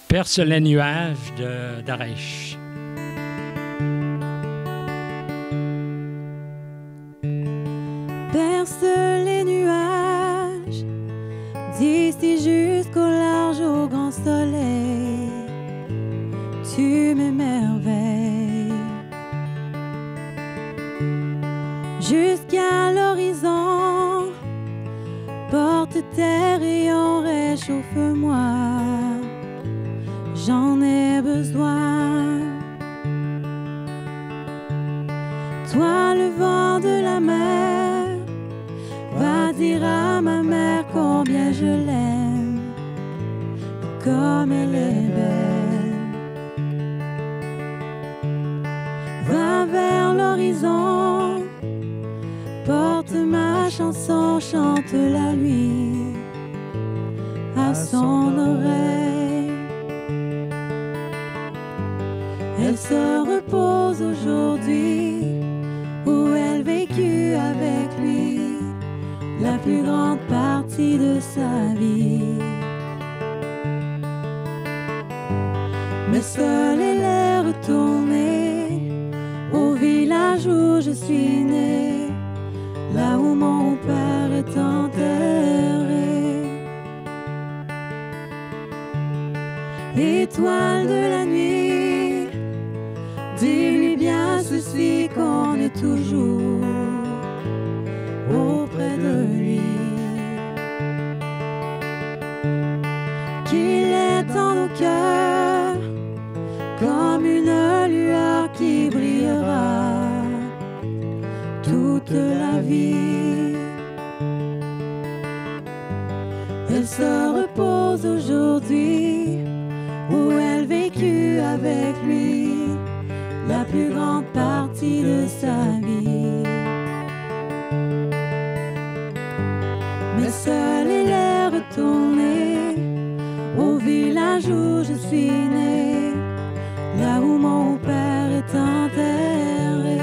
Perce les nuages d'Arèche. Perce les nuages d'ici jusqu'au large, au grand soleil. Tu m'émerveilles jusqu'à l'horizon. Porte tes rayons, réchauffe-moi. J'en ai besoin. Toi, le vent de la mer, va dire à ma mère combien je l'aime, comme elle est belle. Va vers l'horizon, porte ma chanson, chante-la lui à son oreille. Elle se repose aujourd'hui où elle vécut avec lui la plus grande partie de sa vie. Mais seule elle est retournée au village où je suis née, là où mon père est enterré. Étoile de la nuit, dis-lui bien ceci, qu'on est toujours auprès de lui, qu'il est en nos cœurs comme une lueur qui brillera toute la vie. Elle se repose aujourd'hui où elle vécut avec lui la plus grande partie de sa vie. Mais seule elle est retournée au village où je suis née, là où mon père est enterré.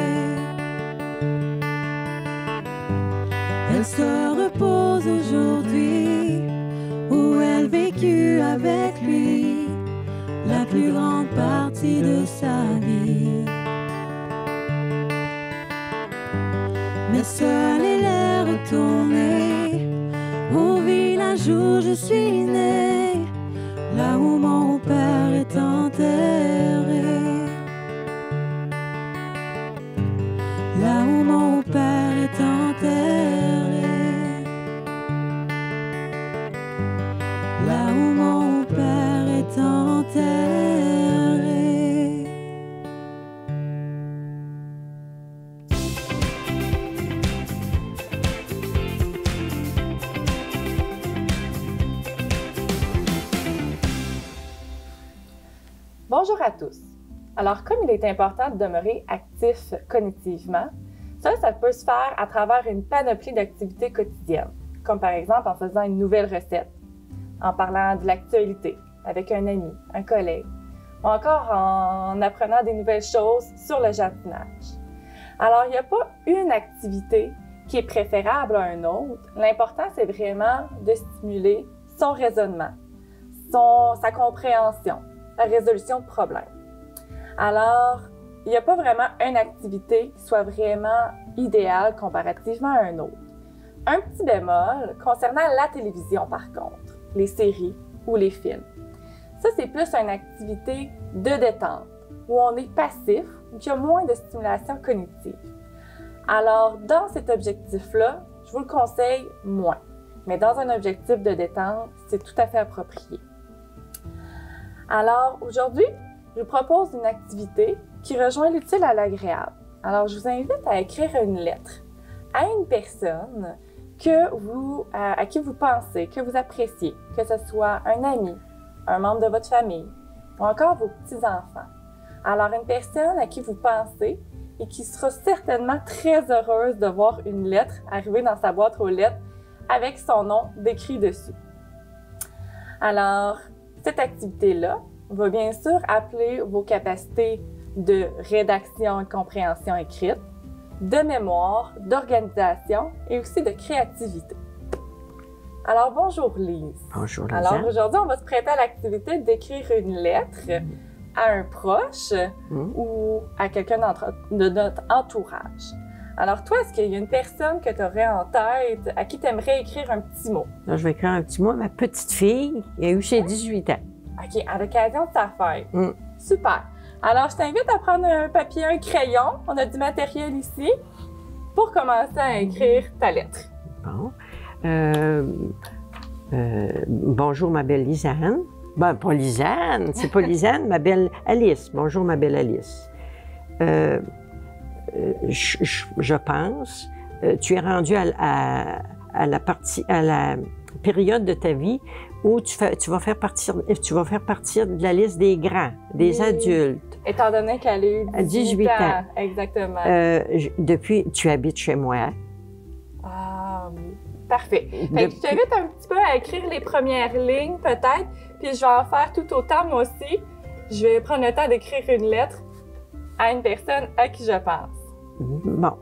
Elle se repose aujourd'hui où elle vécut avec lui la plus grande partie de sa vie. Mais seule elle est retournée au village où je suis née, là où mon père est enterré, là où mon père est enterré, là où mon père est enterré. Bonjour à tous. Alors, comme il est important de demeurer actif cognitivement, ça peut se faire à travers une panoplie d'activités quotidiennes, comme par exemple en faisant une nouvelle recette, en parlant de l'actualité avec un ami, un collègue, ou encore en apprenant des nouvelles choses sur le jardinage. Alors, il n'y a pas une activité qui est préférable à une autre. L'important, c'est vraiment de stimuler son raisonnement, sa compréhension, la résolution de problèmes. Alors, il n'y a pas vraiment une activité qui soit vraiment idéale comparativement à une autre. Un petit bémol concernant la télévision par contre, les séries ou les films. Ça, c'est plus une activité de détente, où on est passif, où il y a moins de stimulation cognitive. Alors, dans cet objectif-là, je vous le conseille moins. Mais dans un objectif de détente, c'est tout à fait approprié. Alors, aujourd'hui, je vous propose une activité qui rejoint l'utile à l'agréable. Alors, je vous invite à écrire une lettre à une personne à qui vous pensez, que vous appréciez, que ce soit un ami, un membre de votre famille ou encore vos petits-enfants. Alors, une personne à qui vous pensez et qui sera certainement très heureuse de voir une lettre arriver dans sa boîte aux lettres avec son nom décrit dessus. Alors, cette activité-là va bien sûr appeler vos capacités de rédaction et de compréhension écrite, de mémoire, d'organisation et aussi de créativité. Alors, bonjour Lise. Bonjour Lisa. Alors, aujourd'hui, on va se prêter à l'activité d'écrire une lettre à un proche ou à quelqu'un de notre entourage. Alors, toi, est-ce qu'il y a une personne que tu aurais en tête à qui tu aimerais écrire un petit mot? Là, je vais écrire un petit mot à ma petite fille qui a eu ses 18 ans. OK, à l'occasion de ta fête. Super. Alors, je t'invite à prendre un papier, un crayon. On a du matériel ici pour commencer à écrire ta lettre. Bon. Bonjour, ma belle Lisanne. Ben, pas Lisanne, c'est pas Lisanne, ma belle Alice. Bonjour, ma belle Alice. Je pense, tu es rendue à la période de ta vie où tu vas faire partir de la liste des grands, des adultes. Étant donné qu'elle a eu 18 ans. Exactement. Depuis, tu habites chez moi. Ah, parfait. Fait que je t'invite un petit peu à écrire les premières lignes, peut-être, puis je vais en faire tout autant, moi aussi. Je vais prendre le temps d'écrire une lettre à une personne à qui je pense. Bon,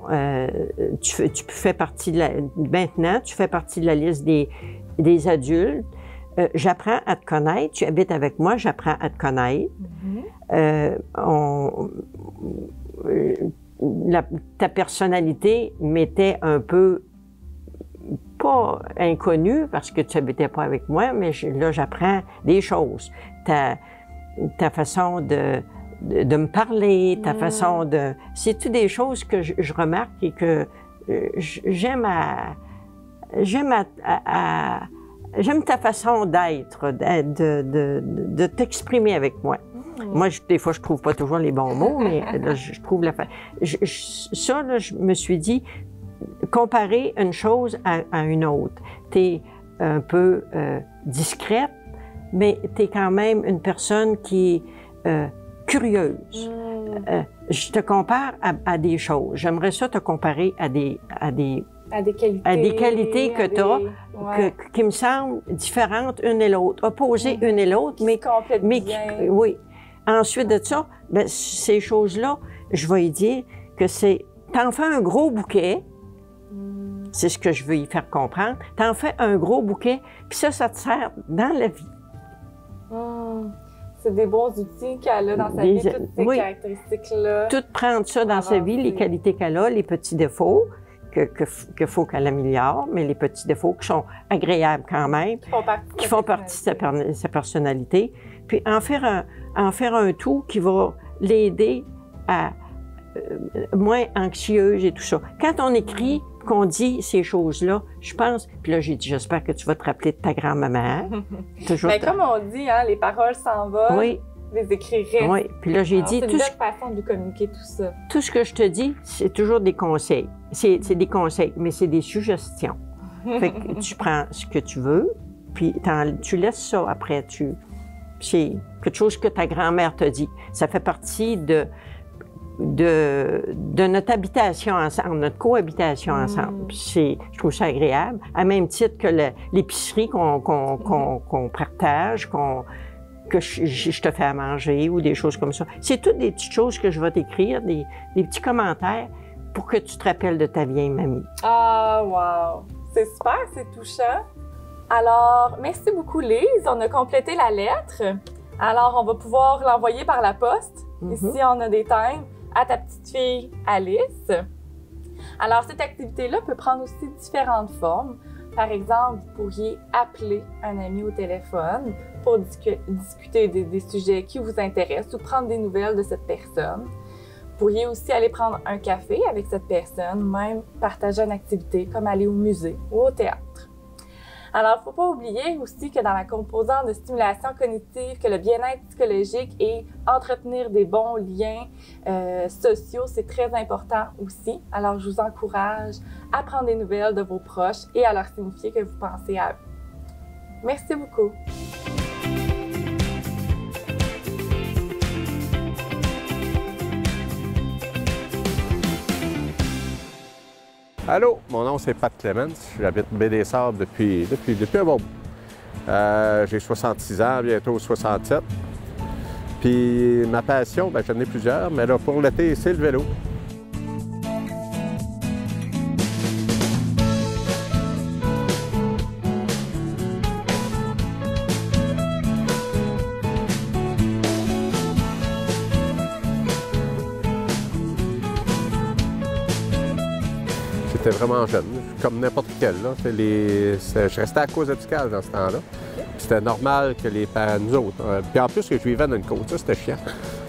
tu fais partie maintenant, tu fais partie de la liste des adultes. J'apprends à te connaître. Tu habites avec moi, j'apprends à te connaître. Ta personnalité m'était un peu pas inconnue parce que tu habitais pas avec moi, mais là, j'apprends des choses. Ta façon de me parler, ta façon de... C'est toutes des choses que je remarque et que j'aime ta façon d'être, de t'exprimer avec moi. Moi, des fois, je trouve pas toujours les bons mots, mais là, je trouve ça, là, je me suis dit, comparer une chose à une autre. Tu es un peu discrète, mais tu es quand même une personne qui est curieuse. Je te compare à des choses. J'aimerais ça te comparer à des qualités que tu as, qui me semblent différentes une et l'autre, opposées une et l'autre, mais qui, oui. Ensuite de ça, ben, ces choses-là, je vais y dire que t'en fais un gros bouquet, c'est ce que je veux y faire comprendre, t'en fais un gros bouquet, puis ça te sert dans la vie. C'est des bons outils qu'elle a dans sa vie, toutes ces caractéristiques-là. Tout prendre ça dans sa vie, les qualités qu'elle a, les petits défauts, qu'il faut qu'elle améliore, mais les petits défauts qui sont agréables quand même, qui font partie de sa personnalité, puis en faire un tout qui va l'aider à moins anxieuse et tout ça. Quand on écrit, qu'on dit ces choses-là, je pense, puis là j'ai dit, j'espère que tu vas te rappeler de ta grand-maman. Mais comme on dit, hein, les paroles s'envolent, les écrits restent. Oui, puis là j'ai dit... C'est une belle façon de communiquer tout ça. Tout ce que je te dis, c'est toujours des conseils. C'est des conseils, mais c'est des suggestions. Fait que tu prends ce que tu veux, puis tu laisses ça après. C'est quelque chose que ta grand-mère t'a dit. Ça fait partie de notre habitation ensemble, notre cohabitation ensemble. Je trouve ça agréable, à même titre que l'épicerie qu'on partage, que je te fais à manger ou des choses comme ça. C'est toutes des petites choses que je vais t'écrire, des petits commentaires pour que tu te rappelles de ta vieille mamie. Ah, wow! C'est super, c'est touchant. Alors, merci beaucoup Lise, on a complété la lettre. Alors, on va pouvoir l'envoyer par la poste. Ici, on a des timbres à ta petite fille Alice. Alors, cette activité-là peut prendre aussi différentes formes. Par exemple, vous pourriez appeler un ami au téléphone pour discuter des sujets qui vous intéressent ou prendre des nouvelles de cette personne. Vous pourriez aussi aller prendre un café avec cette personne, même partager une activité comme aller au musée ou au théâtre. Alors, il ne faut pas oublier aussi que dans la composante de stimulation cognitive, que le bien-être psychologique et entretenir des bons liens sociaux, c'est très important aussi. Alors, je vous encourage à prendre des nouvelles de vos proches et à leur signifier que vous pensez à eux. Merci beaucoup. Allô, mon nom c'est Pat Clemens, j'habite Baie-des-Sables depuis un bon bout. J'ai 66 ans, bientôt 67. Puis ma passion, ben, j'en ai plusieurs, mais là pour l'été, c'est le vélo. J'étais vraiment jeune, comme n'importe quel. Là. Je restais à cause Abscal dans ce temps-là. C'était normal que les parents, nous autres. Puis en plus, que je vivais dans une côte, ça c'était chiant.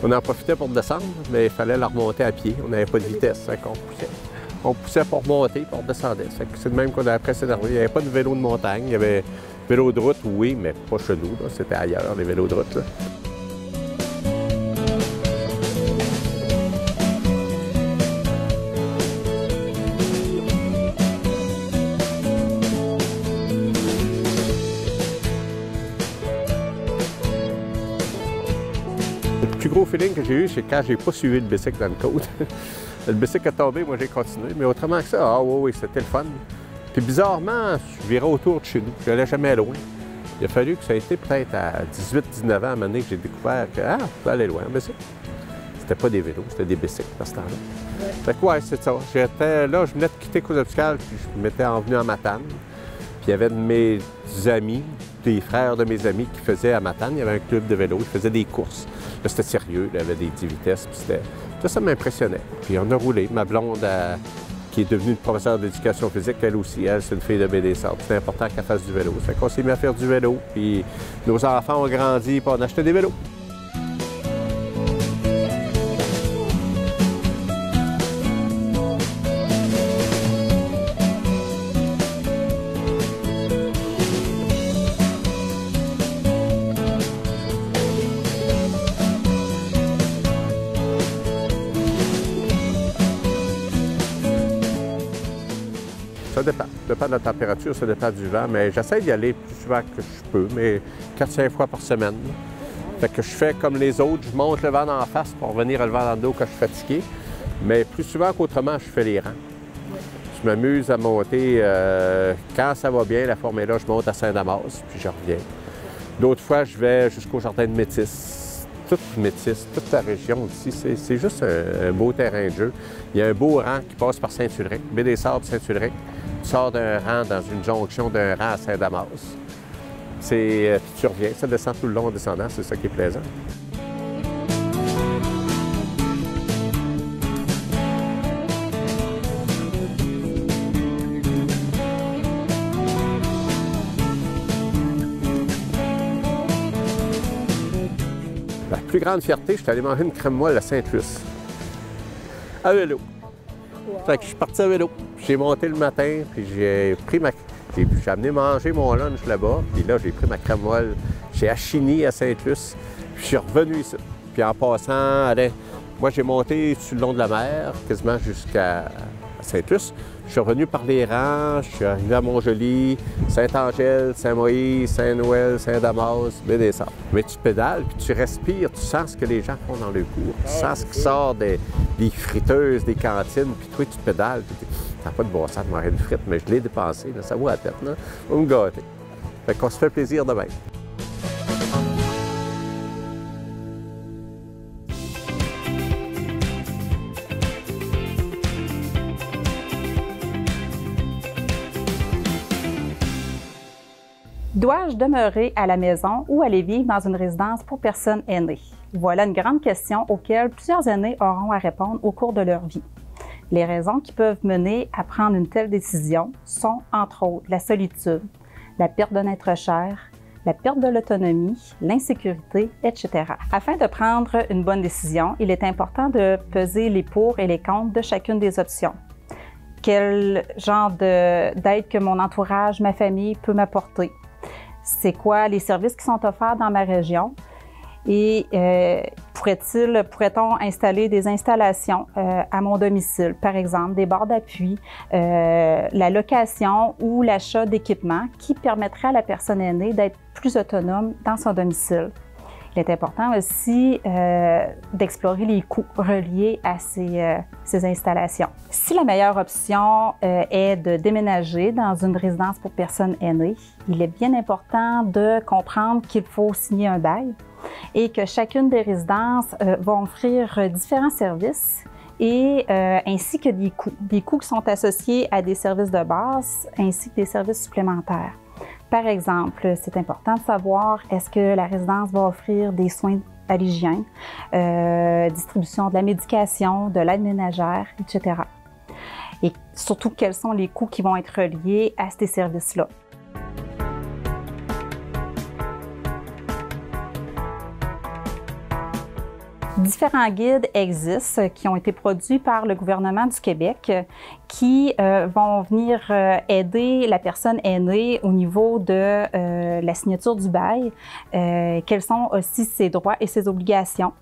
On en profitait pour descendre, mais il fallait la remonter à pied. On n'avait pas de vitesse, hein, on poussait pour monter, puis on descendait. C'est le même qu'on a après s'énerver. Il n'y avait pas de vélo de montagne. Il y avait vélo de route, oui, mais pas chez nous. C'était ailleurs, les vélos de route. Là. Le plus gros feeling que j'ai eu, c'est quand j'ai pas suivi le bicycle dans le côte. Le bicycle est tombé, moi j'ai continué. Mais autrement que ça, ah oui, c'était le fun. Puis bizarrement, je virais autour de chez nous. Je n'allais jamais loin. Il a fallu que ça ait été peut-être à 18-19 ans à un moment donné que j'ai découvert que, je peux aller loin en bicycle. C'était pas des vélos, c'était des bicycles à ce temps-là. Fait que ouais, c'est ça. J'étais là, je venais de quitter Côte-Obscale, puis je m'étais envenu à Matane. Puis il y avait de mes amis, des frères de mes amis qui faisaient à Matane, il y avait un club de vélo, ils faisaient des courses. Là, c'était sérieux, il y avait des 10 vitesses, puis c'était... Ça m'impressionnait. Puis on a roulé. Ma blonde, qui est devenue professeure d'éducation physique, elle aussi, c'est une fille de Baie-des-Sables. C'était important qu'elle fasse du vélo. Ça fait qu'on s'est mis à faire du vélo, puis nos enfants ont grandi, puis on a acheté des vélos. Ça dépend. Ça dépend de la température, ça dépend du vent, mais j'essaie d'y aller plus souvent que je peux, mais 4-5 fois par semaine. Fait que je fais comme les autres, je monte le vent en face pour venir le vent dans le dos quand je suis fatigué, mais plus souvent qu'autrement, je fais les rangs. Je m'amuse à monter, quand ça va bien, la formule là, je monte à Saint-Damas, puis je reviens. D'autres fois, je vais jusqu'au jardin de Métis. Toute Métis, toute la région ici, c'est juste un beau terrain de jeu. Il y a un beau rang qui passe par Saint-Ulrich, Baie-des-Sables, Saint-Ulrich. Tu sors d'un rang dans une jonction d'un rang à Saint-Damas. Puis tu reviens, ça descend tout le long en descendant, c'est ça qui est plaisant. La plus grande fierté, je suis allé manger une crème moelle à Sainte-Luce. À vélo. Wow. Fait que je suis parti à vélo. J'ai monté le matin, puis j'ai pris j'ai amené manger mon lunch là-bas, puis là, j'ai pris ma crème moelle chez Achigny à Sainte-Luce, puis je suis revenu ici. Puis en passant, moi, j'ai monté sur le long de la mer, quasiment jusqu'à Sainte-Luce. Je suis revenu par les rangs, je suis arrivé à Montjoly, Saint-Angèle, Saint-Moïse, Saint-Noël, Saint-Damas, Baie-des-Sables. Mais tu pédales, puis tu respires, tu sens ce que les gens font dans le cours. Tu sens ce qui sort des friteuses, des cantines, puis toi, tu pédales. Ça n'a pas de bon sens de manger une frite, mais je l'ai dépensé, là, ça vaut la tête, là. Faut me gâter. Fait qu'on se fait plaisir de même. Dois-je demeurer à la maison ou aller vivre dans une résidence pour personnes aînées? Voilà une grande question auxquelles plusieurs aînés auront à répondre au cours de leur vie. Les raisons qui peuvent mener à prendre une telle décision sont, entre autres, la solitude, la perte d'un être cher, la perte de l'autonomie, l'insécurité, etc. Afin de prendre une bonne décision, il est important de peser les pour et les contre de chacune des options. Quel genre d'aide que mon entourage, ma famille peut m'apporter? C'est quoi les services qui sont offerts dans ma région? Et pourrait-on installer des installations à mon domicile, par exemple des barres d'appui, la location ou l'achat d'équipements qui permettraient à la personne aînée d'être plus autonome dans son domicile. Il est important aussi d'explorer les coûts reliés à ces installations. Si la meilleure option est de déménager dans une résidence pour personnes aînées, il est bien important de comprendre qu'il faut signer un bail et que chacune des résidences va offrir différents services et ainsi que des coûts qui sont associés à des services de base ainsi que des services supplémentaires. Par exemple, c'est important de savoir est-ce que la résidence va offrir des soins à l'hygiène, distribution de la médication, de l'aide ménagère, etc. et surtout quels sont les coûts qui vont être liés à ces services-là. Différents guides existent qui ont été produits par le gouvernement du Québec qui vont venir aider la personne aînée au niveau de la signature du bail, quels sont aussi ses droits et ses obligations.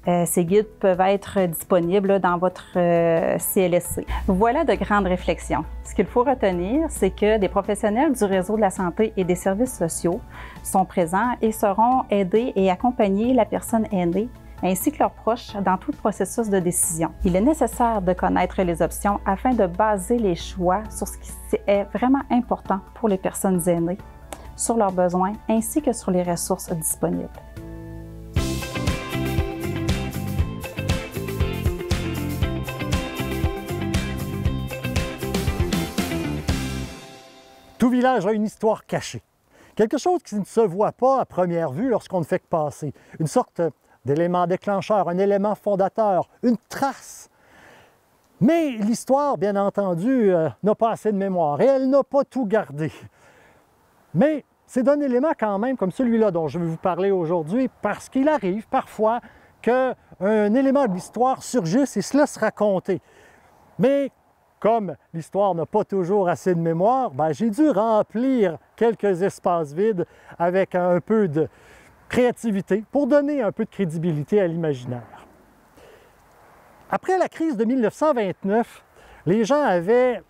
Ces guides peuvent être disponibles dans votre CLSC. Voilà de grandes réflexions. Ce qu'il faut retenir, c'est que des professionnels du réseau de la santé et des services sociaux sont présents et sauront aider et accompagner la personne aînée ainsi que leurs proches dans tout le processus de décision. Il est nécessaire de connaître les options afin de baser les choix sur ce qui est vraiment important pour les personnes aînées, sur leurs besoins ainsi que sur les ressources disponibles. Tout village a une histoire cachée. Quelque chose qui ne se voit pas à première vue lorsqu'on ne fait que passer. Une sorte d'élément déclencheur, un élément fondateur, une trace. Mais l'histoire, bien entendu, n'a pas assez de mémoire et elle n'a pas tout gardé. Mais c'est d'un élément quand même comme celui-là dont je vais vous parler aujourd'hui parce qu'il arrive parfois qu'un élément de l'histoire surgisse et se laisse raconter. Mais comme l'histoire n'a pas toujours assez de mémoire, j'ai dû remplir quelques espaces vides avec un peu de créativité pour donner un peu de crédibilité à l'imaginaire. Après la crise de 1929, les gens avaient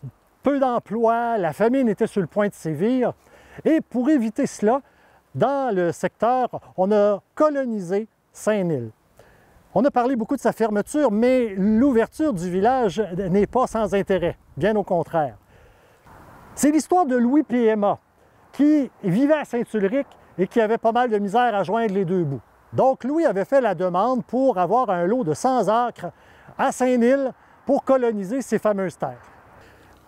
peu d'emplois, la famine était sur le point de sévir et pour éviter cela, dans le secteur, on a colonisé Saint-Nil. On a parlé beaucoup de sa fermeture, mais l'ouverture du village n'est pas sans intérêt, bien au contraire. C'est l'histoire de Louis et Emma, qui vivait à Saint-Ulric et qui avait pas mal de misère à joindre les deux bouts. Donc, Louis avait fait la demande pour avoir un lot de 100 acres à Saint-Nil pour coloniser ces fameuses terres.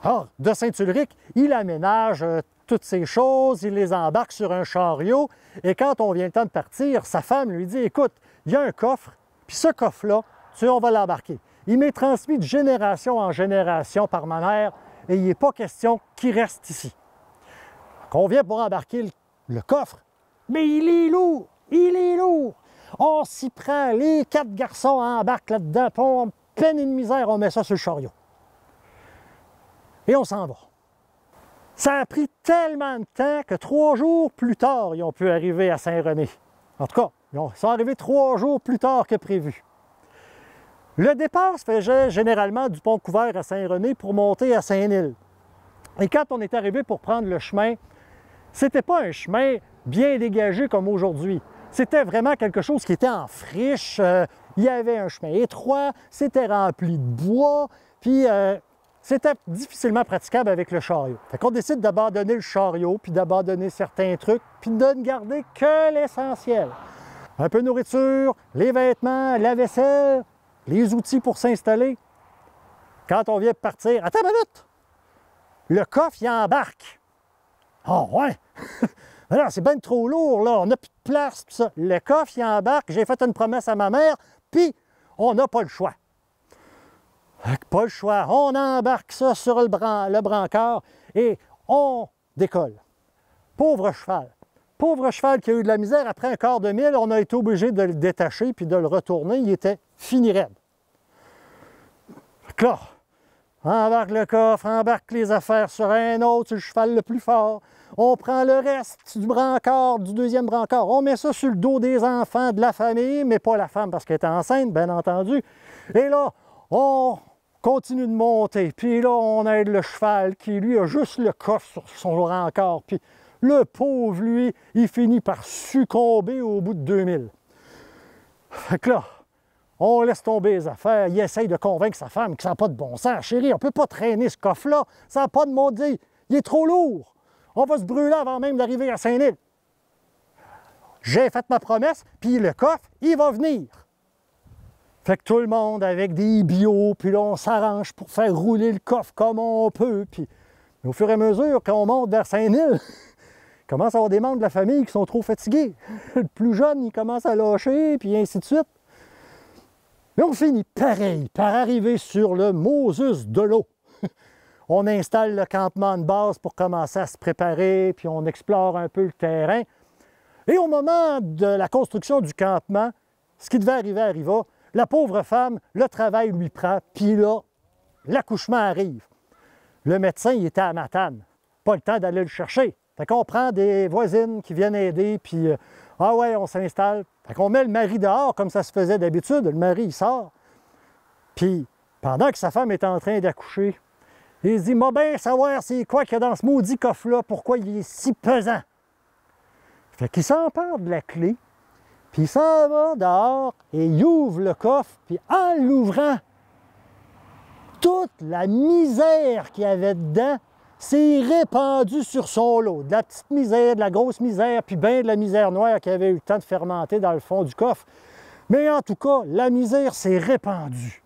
Or, de Saint-Ulric, il aménage toutes ces choses, il les embarque sur un chariot, et quand on vient le temps de partir, sa femme lui dit « Écoute, il y a un coffre, puis ce coffre-là, on va l'embarquer. Il m'est transmis de génération en génération par ma mère, et il n'est pas question qu'il reste ici. » On vient pour embarquer le coffre, mais il est lourd, il est lourd. On s'y prend, les 4 garçons embarquent là-dedans, puis on peine et de misère, on met ça sur le chariot. Et on s'en va. Ça a pris tellement de temps que 3 jours plus tard, ils ont pu arriver à Saint-René. En tout cas, ils sont arrivés 3 jours plus tard que prévu. Le départ se faisait généralement du Pont-Couvert à Saint-René pour monter à Saint-Nil. Et quand on est arrivé pour prendre le chemin, c'était pas un chemin bien dégagé comme aujourd'hui. C'était vraiment quelque chose qui était en friche. Il y avait un chemin étroit, c'était rempli de bois, puis c'était difficilement praticable avec le chariot. Fait qu'on décide d'abandonner le chariot, puis d'abandonner certains trucs, puis de ne garder que l'essentiel. Un peu de nourriture, les vêtements, la vaisselle, les outils pour s'installer. Quand on vient de partir, attends une minute! Le coffre, il embarque. Oh ouais! Alors, c'est bien trop lourd, là. On n'a plus de place, tout ça. Le coffre, il embarque. J'ai fait une promesse à ma mère, puis on n'a pas le choix. Pas le choix. On embarque ça sur le brancard et on décolle. Pauvre cheval. Pauvre cheval qui a eu de la misère. Après un quart de mille, on a été obligé de le détacher puis de le retourner. Il était fini raide. Fait que là, embarque le coffre, embarque les affaires sur un autre, sur le cheval le plus fort. On prend le reste du brancard, du deuxième brancard. On met ça sur le dos des enfants, de la famille, mais pas la femme parce qu'elle est enceinte, bien entendu. Et là, on continue de monter. Puis là, on aide le cheval qui, lui, a juste le coffre sur son brancard. Puis le pauvre, lui, il finit par succomber au bout de 2000. Fait que là, on laisse tomber les affaires. Il essaye de convaincre sa femme que ça n'a pas de bon sens. Chérie, on ne peut pas traîner ce coffre-là. Ça n'a pas de maudit. Il est trop lourd. On va se brûler avant même d'arriver à Saint-Nil. J'ai fait ma promesse, puis le coffre, il va venir. Fait que tout le monde avec des bio, puis là, on s'arrange pour faire rouler le coffre comme on peut. Puis au fur et à mesure, quand on monte vers Saint-Nil, il commence à avoir des membres de la famille qui sont trop fatigués. Le plus jeune, il commence à lâcher, puis ainsi de suite. Mais on finit pareil par arriver sur le Moses de l'eau. on installe le campement de base pour commencer à se préparer, puis on explore un peu le terrain. Et au moment de la construction du campement, ce qui devait arriver arriva. La pauvre femme, le travail lui prend, puis là, l'accouchement arrive. Le médecin, il était à Matane. Pas le temps d'aller le chercher. Fait qu'on prend des voisines qui viennent aider, puis ah ouais, on s'installe. Fait qu'on met le mari dehors, comme ça se faisait d'habitude. Le mari, il sort. Puis, pendant que sa femme est en train d'accoucher, il se dit, m'a bien savoir c'est quoi qu'il y a dans ce maudit coffre-là, pourquoi il est si pesant. Fait qu'il s'empare de la clé, puis il s'en va dehors et il ouvre le coffre, puis en l'ouvrant, toute la misère qu'il y avait dedans s'est répandue sur son lot. De la petite misère, de la grosse misère, puis bien de la misère noire qui avait eu le temps de fermenter dans le fond du coffre. Mais en tout cas, la misère s'est répandue.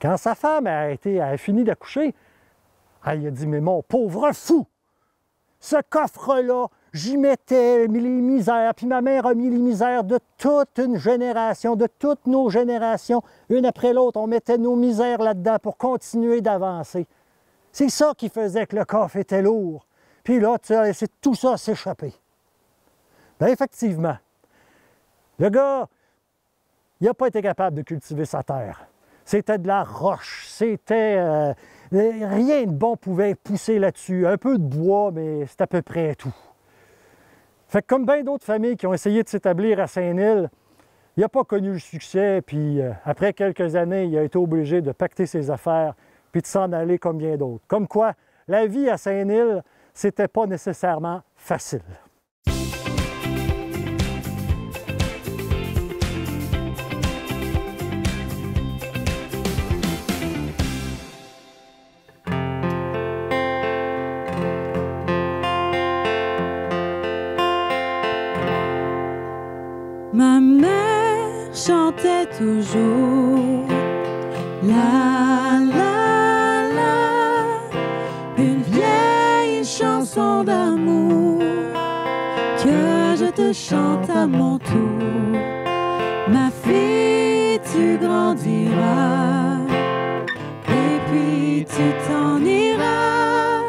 Quand sa femme a fini d'accoucher, elle a dit, mais mon pauvre fou, ce coffre-là, j'y mettais les misères, puis ma mère a mis les misères de toute une génération, de toutes nos générations. Une après l'autre, on mettait nos misères là-dedans pour continuer d'avancer. C'est ça qui faisait que le coffre était lourd. Puis là, tu as laissé tout ça s'échapper. Bien, effectivement, le gars, il n'a pas été capable de cultiver sa terre. C'était de la roche, c'était... rien de bon pouvait pousser là-dessus. Un peu de bois, mais c'est à peu près tout. Fait que comme bien d'autres familles qui ont essayé de s'établir à Saint-Nil, il n'a pas connu le succès, puis après quelques années, il a été obligé de pacter ses affaires puis de s'en aller comme bien d'autres. Comme quoi, la vie à Saint-Nil, c'était pas nécessairement facile. Ma mère chantait toujours la la la, une vieille chanson d'amour que je te chante à mon tour. Ma fille, tu grandiras et puis tu t'en iras,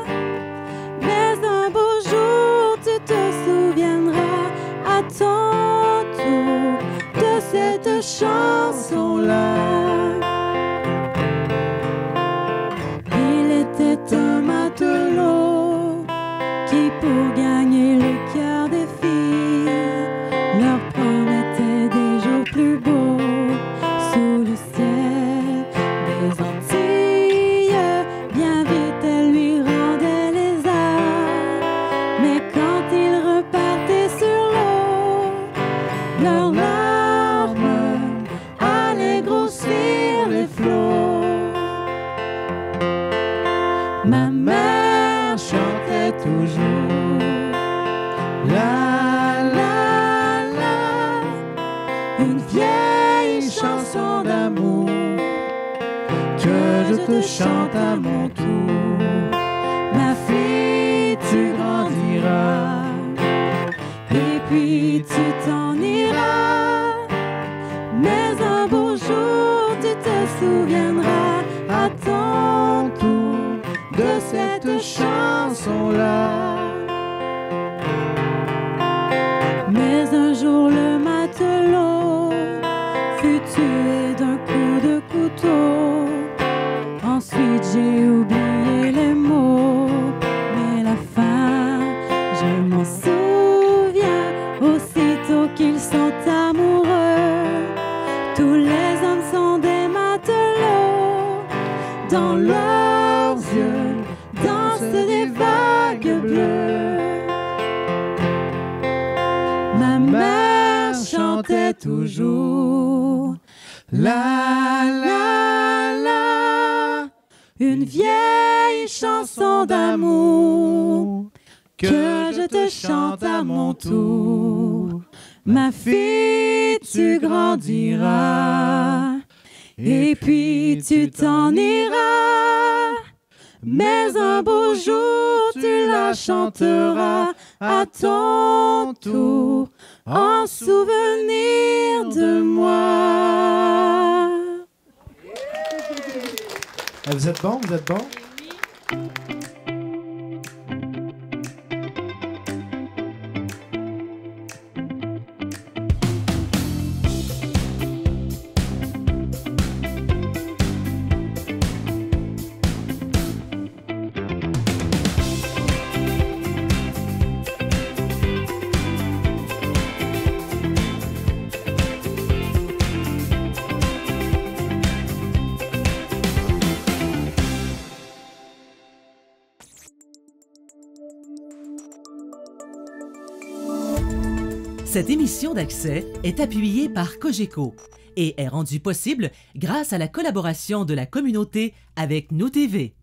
mais un beau jour tu te souviendras à ton tour de cette chanson-là. Il était un matelot qui, pour gagner le cœur des filles, leur promettait des jours plus beaux sous le ciel des Antilles. Bien vite, elle lui rendait les arts, mais quand ils repartaient sur l'eau, leurs larmes allaient grossir les flots. Ma mère chantait toujours la la la, une vieille chanson d'amour que je te chante à mon tour. Ma fille, tu grandiras et puis tu t'en iras, mais un beau jour tu te souviendras à ton tour de cette chanson-là. Mais un jour le matelot fut tué d'un coup de couteau. Ensuite j'ai oublié les mots, mais la fin, je m'en souviens. Aussitôt qu'ils sont amoureux, tous les hommes sont des matelots. Dans leurs yeux dansent des vagues bleues. Ma mère chantait toujours la la la, une vieille chanson d'amour que je te chante à mon tour. Ma fille, tu grandiras et puis tu t'en iras, mais un beau jour tu la chanteras à ton tour en souvenir de moi. Vous êtes bon? Vous êtes bon? Cette émission d'Accès est appuyée par Cogeco et est rendue possible grâce à la collaboration de la communauté avec Nous TV.